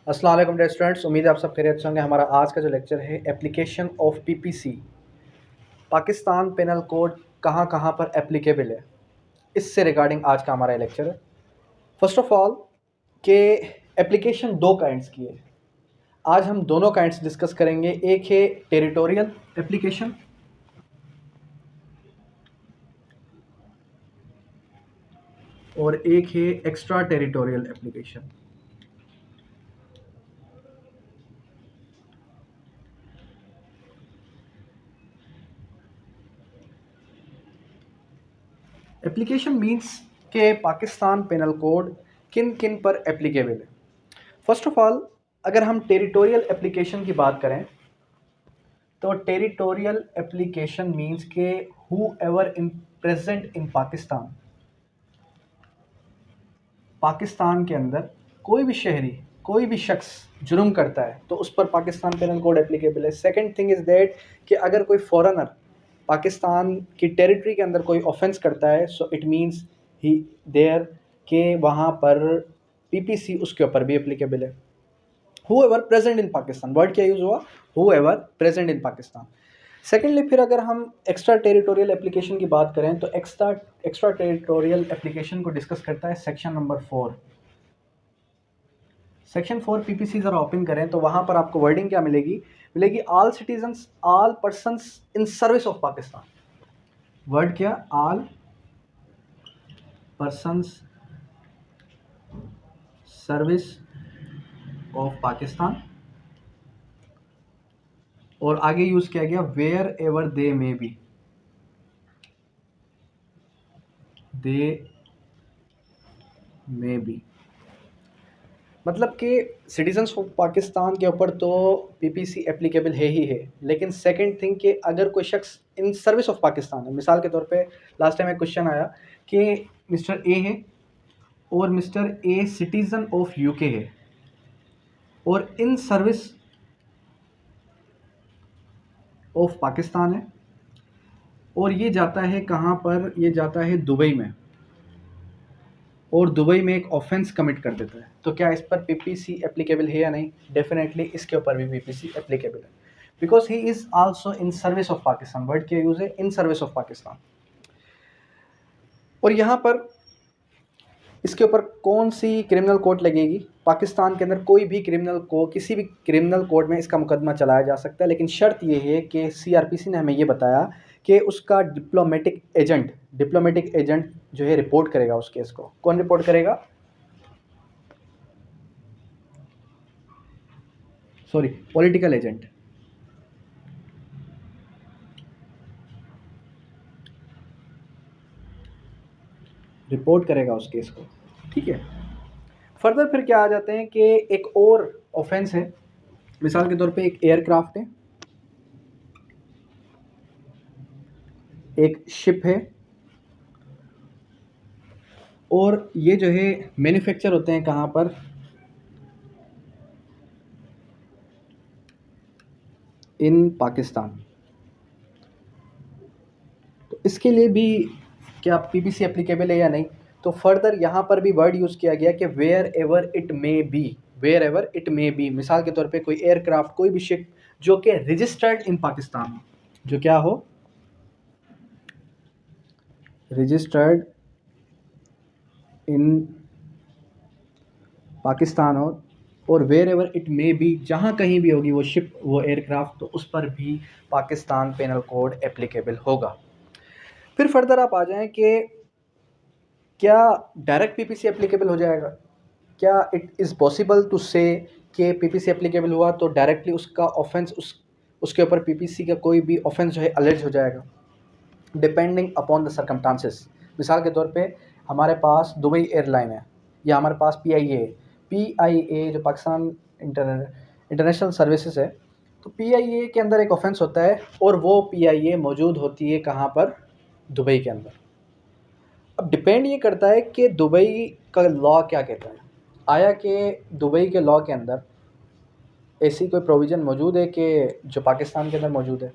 अस्सलाम वालेकुम dear students, उम्मीद है आप सब खैरियत से होंगे। हमारा आज का जो लेक्चर है application of PPC, Pakistan penal code कहाँ कहाँ पर एप्लीकेबल है, इससे रिगार्डिंग आज का हमारा लेक्चर है। फर्स्ट ऑफ ऑल के एप्लीकेशन दो काइंड्स की है। आज हम दोनों काइंड्स डिस्कस करेंगे। एक है टेरिटोरियल एप्लीकेशन और एक है extra territorial application. Application means के पाकिस्तान पेनल कोड किन किन पर एप्लीकेबल है। फर्स्ट ऑफ ऑल अगर हम टेरिटोरियल एप्लीकेशन की बात करें तो टेरिटोरियल एप्लीकेशन मीन्स के who ever in present in Pakistan, Pakistan के अंदर कोई भी शहरी, कोई भी शख्स जुर्म करता है तो उस पर पाकिस्तान पेनल कोड एप्लीकेबल है। सेकंड थिंग इज़ दैट कि अगर कोई फॉरेनर पाकिस्तान की टेरिटरी के अंदर कोई ऑफेंस करता है so it means he there के वहाँ पर पीपीसी उसके ऊपर भी एप्लीकेबल है। whoever present in Pakistan, word क्या यूज़ हुआ, whoever present in Pakistan. Secondly फिर अगर हम एक्स्ट्रा टेरिटोरियल एप्लीकेशन की बात करें तो एक्स्ट्रा टेरिटोरियल एप्लीकेशन को डिस्कस करता है सेक्शन नंबर 4। सेक्शन 4 पीपीसी ज़रा ओपन करें तो वहाँ पर आपको वर्डिंग क्या मिलेगी, all citizens, all persons in service of Pakistan. Word क्या, all persons service of Pakistan, और आगे यूज़ किया गया wherever they may be, मतलब कि सिटीजन्स ऑफ पाकिस्तान के ऊपर तो पीपीसी एप्लीकेबल है ही है, लेकिन सेकंड थिंग कि अगर कोई शख्स इन सर्विस ऑफ पाकिस्तान है, मिसाल के तौर पे लास्ट टाइम एक क्वेश्चन आया कि मिस्टर ए है और mister A citizen of UK है और इन सर्विस ऑफ पाकिस्तान है और ये जाता है कहाँ पर, ये जाता है दुबई में और दुबई में एक ऑफेंस कमिट कर देता है, तो क्या इस पर पीपीसी एप्लीकेबल है या नहीं? डेफिनेटली इसके ऊपर भी पीपीसी एप्लीकेबल है, because he is also in service of Pakistan. Word क्या यूज़ है, इन सर्विस ऑफ पाकिस्तान। और यहाँ पर इसके ऊपर कौन सी क्रिमिनल कोर्ट लगेगी? पाकिस्तान के अंदर कोई भी क्रिमिनल को किसी भी क्रिमिनल कोर्ट में इसका मुकदमा चलाया जा सकता है, लेकिन शर्त ये है कि सीआरपीसी ने हमें ये बताया कि उसका डिप्लोमेटिक एजेंट जो है रिपोर्ट करेगा उस केस को। कौन रिपोर्ट करेगा? Sorry, political agent. रिपोर्ट करेगा उस केस को, ठीक है। फर्दर फिर क्या आ जाते हैं कि एक और ऑफेंस है, मिसाल के तौर पे एक एयरक्राफ्ट है, एक शिप है और ये जो है मैन्युफैक्चर होते हैं कहाँ पर, इन पाकिस्तान। तो इसके लिए भी क्या पीपीसी एप्लीकेबल है या नहीं? तो फर्दर यहाँ पर भी वर्ड यूज़ किया गया कि wherever it may be, wherever it may be. मिसाल के तौर पे कोई एयरक्राफ्ट, कोई भी शिप जो कि रजिस्टर्ड इन पाकिस्तान हो, जो क्या हो, रजिस्टर्ड इन पाकिस्तान हो, और wherever it may be, जहाँ कहीं भी होगी वो शिप, वो एयरक्राफ्ट, तो उस पर भी पाकिस्तान पेनल कोड एप्लीकेबल होगा। फिर फर्दर आप आ जाएं कि क्या डायरेक्ट पीपीसी एप्लीकेबल हो जाएगा? क्या इट इज़ पॉसिबल टू से कि पीपीसी एप्लीकेबल हुआ तो डायरेक्टली उसका ऑफेंस उसके ऊपर पीपीसी का कोई भी ऑफेंस जो है अलेज हो जाएगा? Depending upon the circumstances. मिसाल के तौर पे हमारे पास दुबई एयरलाइन है या हमारे पास पीआईए जो पाकिस्तान इंटरनेशनल सर्विसेज है, तो पीआईए के अंदर एक ऑफेंस होता है और वो पीआईए मौजूद होती है कहाँ पर? दुबई के अंदर। अब डिपेंड ये करता है कि दुबई का लॉ क्या कहता है। आया कि दुबई के लॉ के अंदर ऐसी कोई प्रोविज़न मौजूद है कि जो पाकिस्तान के अंदर मौजूद है?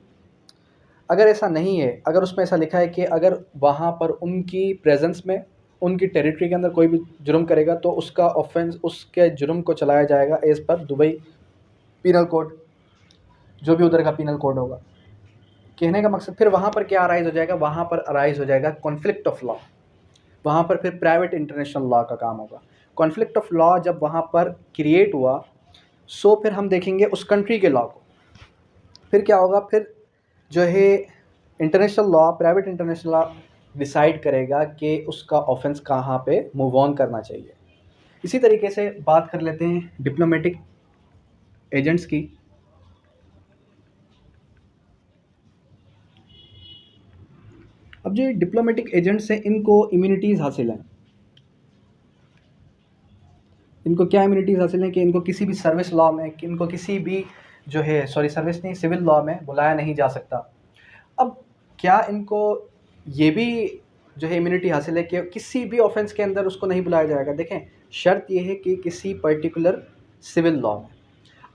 अगर ऐसा नहीं है, अगर उसमें ऐसा लिखा है कि अगर वहाँ पर उनकी प्रेजेंस में उनकी टेरिटरी के अंदर कोई भी जुर्म करेगा तो उसका ऑफेंस, उसके जुर्म को चलाया जाएगा as per Dubai penal code, जो भी उधर का पीनल कोड होगा। कहने का मकसद फिर वहाँ पर क्या अराइज़ हो जाएगा, वहाँ पर अराइज़ हो जाएगा कॉन्फ्लिक्ट ऑफ लॉ। वहाँ पर फिर प्राइवेट इंटरनेशनल लॉ का काम होगा। कॉन्फ्लिक्ट ऑफ लॉ जब वहाँ पर क्रिएट हुआ, सो फिर हम देखेंगे उस कंट्री के लॉ को। फिर क्या होगा, फिर जो है international law, private international law decide करेगा कि उसका ऑफेंस कहाँ पे मूव ऑन करना चाहिए। इसी तरीके से बात कर लेते हैं डिप्लोमेटिक एजेंट्स की। अब जो डिप्लोमेटिक एजेंट्स हैं, इनको इम्यूनिटीज़ हासिल हैं। इनको क्या इम्यूनिटीज़ हासिल हैं कि इनको किसी भी सर्विस लॉ में, कि इनको किसी भी जो है सर्विस नहीं, सिविल लॉ में बुलाया नहीं जा सकता। अब क्या इनको ये भी जो है इम्यूनिटी हासिल है कि किसी भी ऑफेंस के अंदर उसको नहीं बुलाया जाएगा। देखें, शर्त ये है कि किसी पर्टिकुलर सिविल लॉ में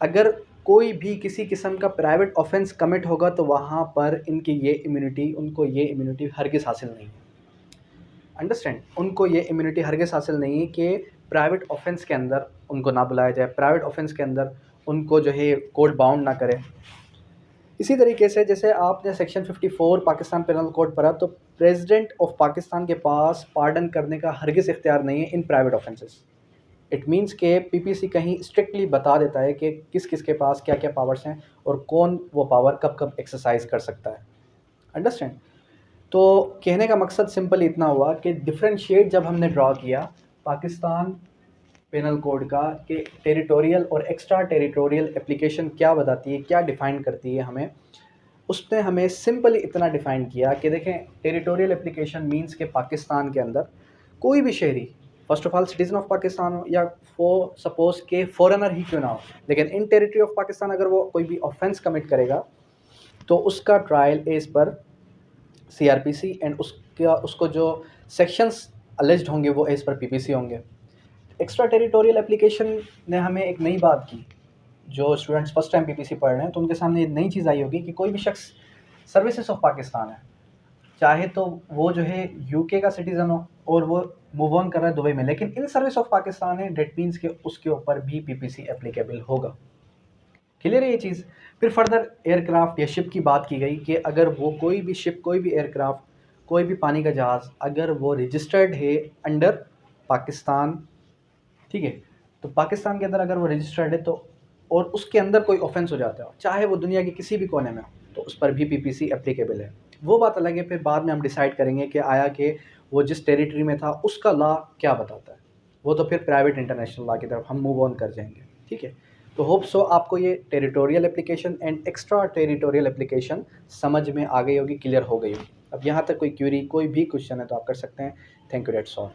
अगर कोई भी किसी किस्म का प्राइवेट ऑफेंस कमिट होगा तो वहाँ पर इनकी ये इम्यूनिटी, उनको ये इम्यूनिटी हरगिज़ हासिल नहीं है। अंडरस्टैंड, उनको ये इम्यूनिटी हरगिज़ हासिल नहीं है कि प्राइवेट ऑफेंस के अंदर उनको ना बुलाया जाए, प्राइवेट ऑफेंस के अंदर उनको जो है कोर्ट बाउंड ना करे। इसी तरीके से जैसे आपने सेक्शन 54 पाकिस्तान पेनल कोड पढ़ा, तो प्रेसिडेंट ऑफ पाकिस्तान के पास पार्डन करने का हरगिज़ इख्तियार नहीं है in private offences. It means के पीपीसी कहीं स्ट्रिक्टली बता देता है कि किस किस के पास क्या क्या पावर्स हैं और कौन वो पावर कब कब एक्सरसाइज कर सकता है। अंडरस्टैंड। तो कहने का मकसद सिंपल इतना हुआ कि डिफरेंशिएट जब हमने ड्रॉ किया पाकिस्तान पेनल कोड का कि टेरिटोरियल और एक्स्ट्रा टेरिटोरियल एप्लीकेशन क्या बताती है, क्या डिफ़ाइन करती है हमें, उसने हमें सिंपली इतना डिफ़ाइन किया कि देखें, टेरिटोरियल एप्लीकेशन मींस के पाकिस्तान के अंदर कोई भी शहरी, first of all citizen of Pakistan हो या फॉर सपोज़ के फॉरेनर ही क्यों ना हो, लेकिन इन टेरिटरी ऑफ पाकिस्तान अगर वो कोई भी ऑफेंस कमिट करेगा तो उसका trial as per CrPC and उसको जो सेक्शंस अलेज्ड होंगे वो एज़ पर पीपीसी होंगे। एक्स्ट्रा टेरिटोरियल एप्लीकेशन ने हमें एक नई बात की। जो स्टूडेंट्स फर्स्ट टाइम पीपीसी पढ़ रहे हैं तो उनके सामने एक नई चीज़ आई होगी कि कोई भी शख्स सर्विसेज ऑफ पाकिस्तान है, चाहे तो वो जो है यूके का सिटीज़न हो और वो मूव ऑन कर रहा है दुबई में, लेकिन इन सर्विस ऑफ पाकिस्तान है, डेट मीन्स के उसके ऊपर भी पीपीसी एप्लीकेबल होगा। क्लियर है ये चीज़। फिर फर्दर एयरक्राफ्ट या शिप की बात की गई कि अगर वो कोई भी शिप, कोई भी एयरक्राफ्ट, कोई भी पानी का जहाज़ अगर वो रजिस्टर्ड है अंडर पाकिस्तान, ठीक है, तो पाकिस्तान के अंदर अगर वो रजिस्टर्ड है तो और उसके अंदर कोई ऑफेंस हो जाता है, चाहे वो दुनिया के किसी भी कोने में हो, तो उस पर भी पीपीसी एप्लीकेबल है। वो बात अलग है, फिर बाद में हम डिसाइड करेंगे कि आया कि वो जिस टेरिटरी में था उसका लॉ क्या बताता है। वो तो फिर प्राइवेट इंटरनेशनल लॉ की तरफ हम मूव ऑन कर जाएंगे। ठीक है, तो होप सो आपको ये territorial application and extra territorial application समझ में आ गई होगी, क्लियर हो गई होगी। अब यहाँ तक कोई क्यूरी, कोई भी क्वेश्चन है तो आप कर सकते हैं। Thank you, that's all.